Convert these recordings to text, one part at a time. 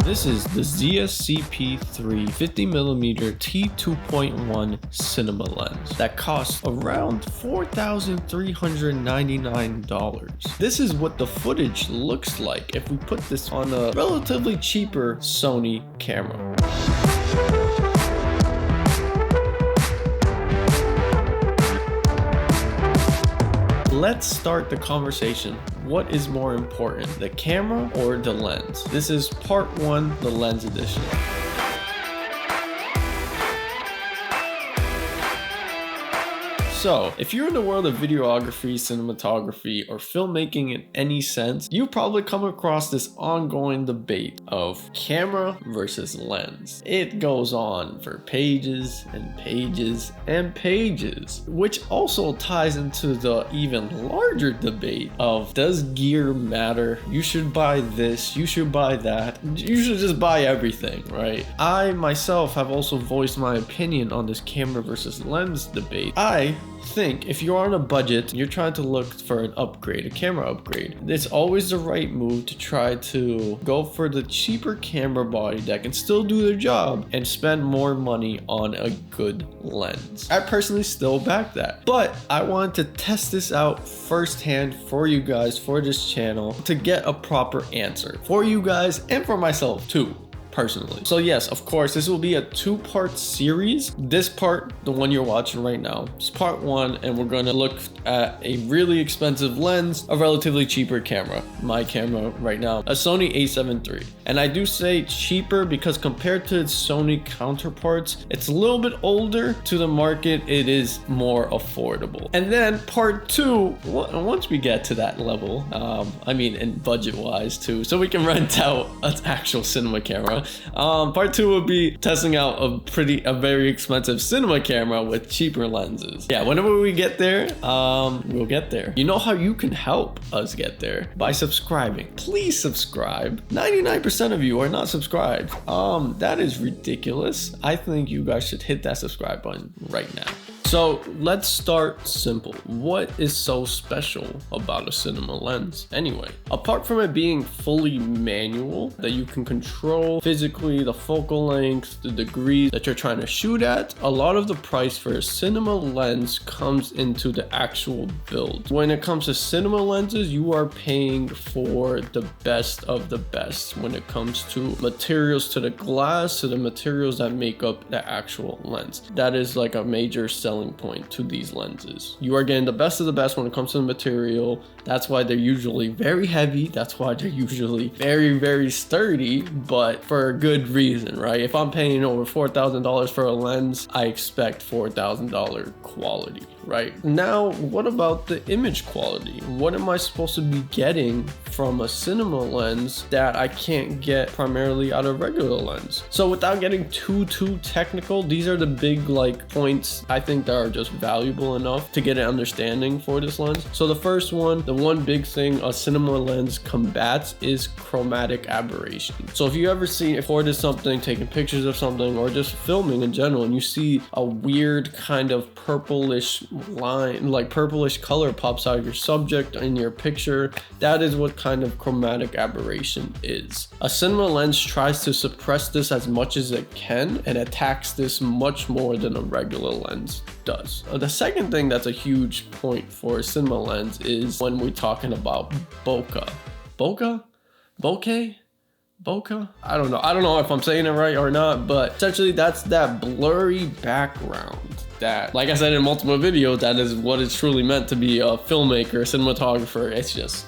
This is the Zeiss CP3 50mm t2.1 cinema lens that costs around $4,399. This is what the footage looks like if we put this on a relatively cheaper Sony camera. Let's start the conversation. What is more important, the camera or the lens? This is part one, the lens edition. So, if you're in the world of videography, cinematography, or filmmaking in any sense, you probably come across this ongoing debate of camera versus lens. It goes on for pages and pages and pages, which also ties into the even larger debate of, does gear matter? You should buy this, you should buy that, you should just buy everything, right? I myself have also voiced my opinion on this camera versus lens debate. I think if you're on a budget, you're trying to look for an upgrade, a camera upgrade, it's always the right move to try to go for the cheaper camera body that can still do the job and spend more money on a good lens. I personally still back that, but I wanted to test this out firsthand for you guys, for this channel, to get a proper answer for you guys and for myself too. Personally. So yes, of course, this will be a two-part series. This part, the one you're watching right now, is part one, and we're gonna look at a really expensive lens, a relatively cheaper camera. My camera right now, a Sony a7 III. And I do say cheaper because compared to its Sony counterparts, it's a little bit older to the market. It is more affordable. And then part two, once we get to that level, I mean, and budget-wise too, so we can rent out an actual cinema camera. Part two would be testing out a very expensive cinema camera with cheaper lenses. Yeah, whenever we get there, we'll get there. You know how you can help us get there? By subscribing. Please subscribe. 99% of you are not subscribed. That is ridiculous. I think you guys should hit that subscribe button right now. So let's start simple. What is so special about a cinema lens anyway? Apart from it being fully manual, that you can control physically the focal length, the degree that you're trying to shoot at, a lot of the price for a cinema lens comes into the actual build. When it comes to cinema lenses, you are paying for the best of the best when it comes to materials, to the glass, to the materials that make up the actual lens. That is like a major selling point to these lenses. You are getting the best of the best when it comes to the material. That's why they're usually very heavy. That's why they're usually very, very sturdy, but for a good reason, right? If I'm paying over $4,000 for a lens, I expect $4,000 quality, right? Now, what about the image quality? What am I supposed to be getting from a cinema lens that I can't get primarily out of regular lens? So without getting too technical, these are the big points I think that are just valuable enough to get an understanding for this lens. So the first one, the one big thing a cinema lens combats is chromatic aberration. So if you ever recorded something, taking pictures of something, or just filming in general, and you see a weird kind of purplish line, like purplish color pops out of your subject in your picture, that is what kind of chromatic aberration is. A cinema lens tries to suppress this as much as it can and attacks this much more than a regular lens does. The second thing that's a huge point for a cinema lens is when we're talking about bokeh. Bokeh? I don't know if I'm saying it right or not, but essentially that's that blurry background that, like I said in multiple videos, that is what it's truly meant to be a filmmaker, a cinematographer. It's just,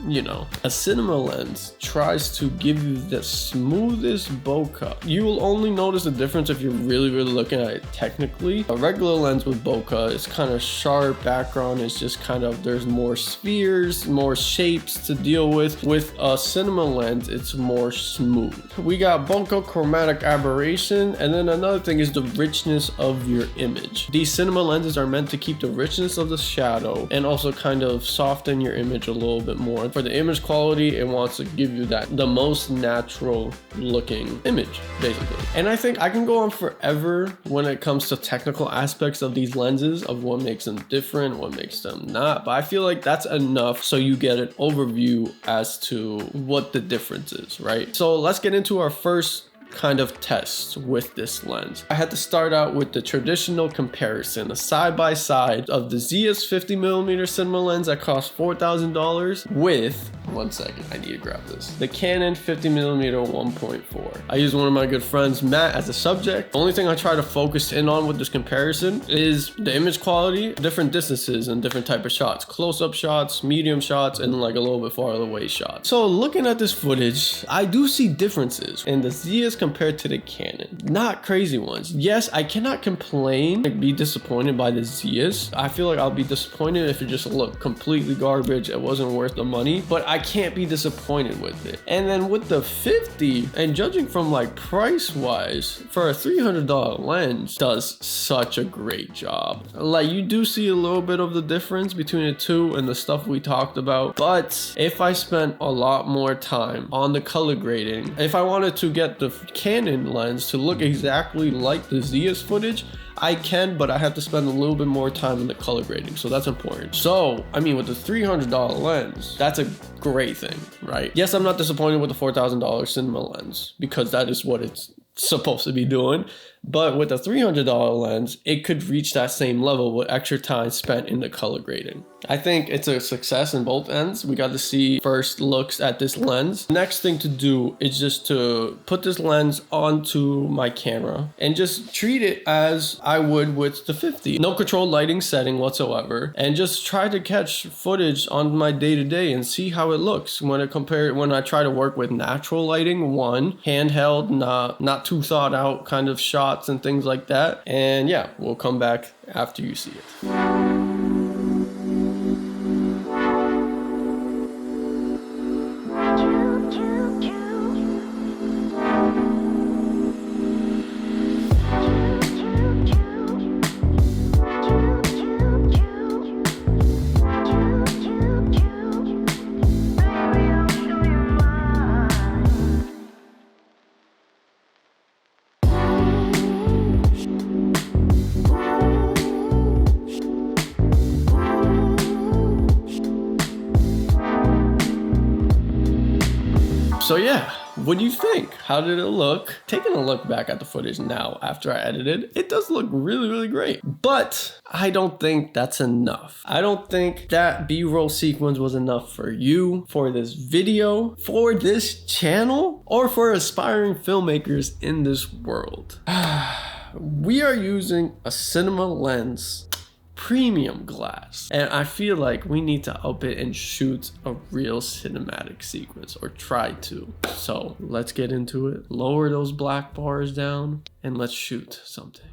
you know, a cinema lens tries to give you the smoothest bokeh. You will only notice the difference if you're really looking at it technically. A regular lens with bokeh is kind of sharp, background is just kind of, there's more spheres, more shapes to deal with. With a cinema lens, it's more smooth. We got bokeh, chromatic aberration, and then another thing is the richness of your image. These cinema lenses are meant to keep the richness of the shadow and also kind of soften your image a little bit more For the image quality, it wants to give you the most natural looking image, basically. And I think I can go on forever when it comes to technical aspects of these lenses, of what makes them different, what makes them not. But I feel like that's enough so you get an overview as to what the difference is, right? So let's get into our first kind of tests with this lens. I had to start out with the traditional comparison, a side-by-side of the Zeiss 50mm cinema lens that cost $4,000 with, one second, I need to grab this, the Canon 50mm 1.4. I used one of my good friends, Matt, as a subject. The only thing I try to focus in on with this comparison is the image quality, different distances and different type of shots, close-up shots, medium shots, and like a little bit farther away shots. So looking at this footage, I do see differences in the Zeiss compared to the Canon. Not crazy ones. Yes, I cannot complain, like be disappointed by the Zeiss. I feel like I'll be disappointed if it just looked completely garbage, it wasn't worth the money, but I can't be disappointed with it. And then with the 50, and judging from like price wise, for a $300 lens, does such a great job. Like you do see a little bit of the difference between the two and the stuff we talked about, but if I spent a lot more time on the color grading, if I wanted to get the Canon lens to look exactly like the Zeiss footage, I can, but I have to spend a little bit more time in the color grading, so that's important. So, I mean, with the $300 lens, that's a great thing, right? Yes, I'm not disappointed with the $4,000 cinema lens, because that is what it's supposed to be doing. But with a $300 lens, it could reach that same level with extra time spent in the color grading. I think it's a success in both ends. We got to see first looks at this lens. Next thing to do is just to put this lens onto my camera and just treat it as I would with the 50. No controlled lighting setting whatsoever, and just try to catch footage on my day-to-day and see how it looks when I try to work with natural lighting, handheld, not too thought out kind of shots and things like that. And yeah, we'll come back after you see it. So yeah, what do you think? How did it look? Taking a look back at the footage now after I edited, it does look really, really great. But I don't think that's enough. I don't think that B-roll sequence was enough for you, for this video, for this channel, or for aspiring filmmakers in this world. We are using a cinema lens, premium glass, and I feel like we need to up it and shoot a real cinematic sequence, or try to. So let's get into it. Lower those black bars down and let's shoot something.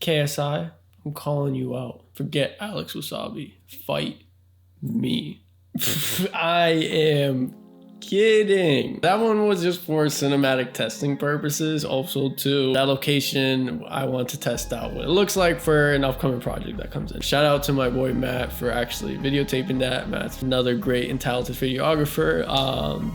KSI, I'm calling you out. Forget Alex Wasabi. Fight me. I am kidding. That one was just for cinematic testing purposes. Also to that location I want to test out what it looks like for an upcoming project that comes in. Shout out to my boy Matt for actually videotaping that. Matt's another great and talented videographer.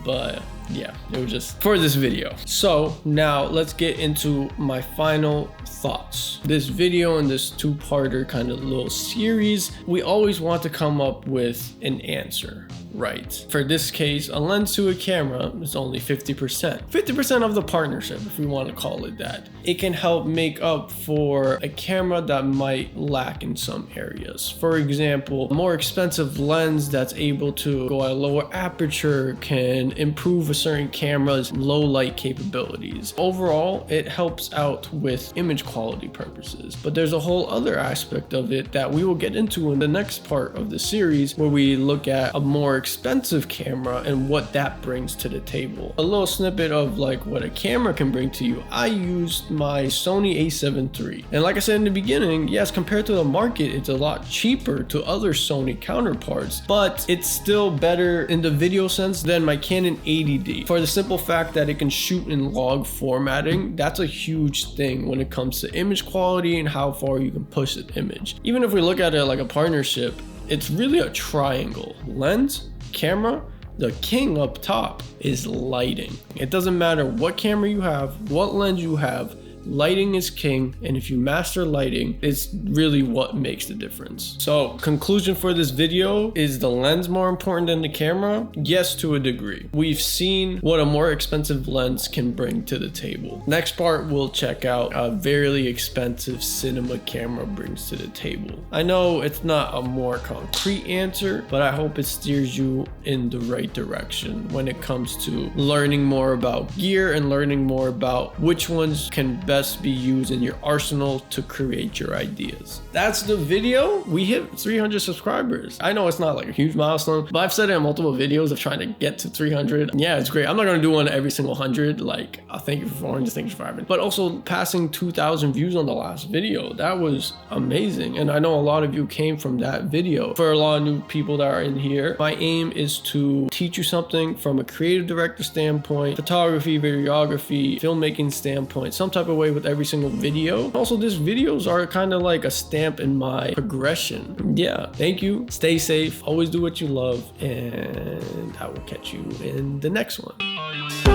But yeah, it was just for this video. So now let's get into my final thoughts. This video and this two-parter kind of little series, we always want to come up with an answer, right. For this case, a lens to a camera is only 50%. 50% of the partnership, if we want to call it that. It can help make up for a camera that might lack in some areas. For example, a more expensive lens that's able to go at a lower aperture can improve a certain camera's low light capabilities. Overall, it helps out with image quality purposes. But there's a whole other aspect of it that we will get into in the next part of the series, where we look at a more expensive camera and what that brings to the table. A little snippet of like what a camera can bring to you. I used my Sony a7 III, and like I said in the beginning, yes, compared to the market, it's a lot cheaper to other Sony counterparts, but it's still better in the video sense than my Canon 80D, for the simple fact that it can shoot in log formatting. That's a huge thing when it comes to image quality and how far you can push an image. Even if we look at it like a partnership, it's really a triangle: lens, camera. The king up top is lighting. It doesn't matter what camera you have, what lens you have, lighting is king, and if you master lighting, it's really what makes the difference. So conclusion for this video: is the lens more important than the camera? Yes, to a degree. We've seen what a more expensive lens can bring to the table. Next part, we'll check out a very expensive cinema camera brings to the table. I know it's not a more concrete answer, but I hope it steers you in the right direction when it comes to learning more about gear and learning more about which ones can best be used in your arsenal to create your ideas. That's the video. We hit 300 subscribers. I know it's not like a huge milestone, but I've said it in multiple videos of trying to get to 300. Yeah, it's great. I'm not going to do one every single 100. Like, I'll thank you for 400, thank you for 500. But also passing 2,000 views on the last video. That was amazing. And I know a lot of you came from that video. For a lot of new people that are in here, my aim is to teach you something from a creative director standpoint, photography, videography, filmmaking standpoint, some type of way with every single video. Also, these videos are kind of like a stamp in my progression. Yeah, thank you. Stay safe. Always do what you love, and I will catch you in the next one.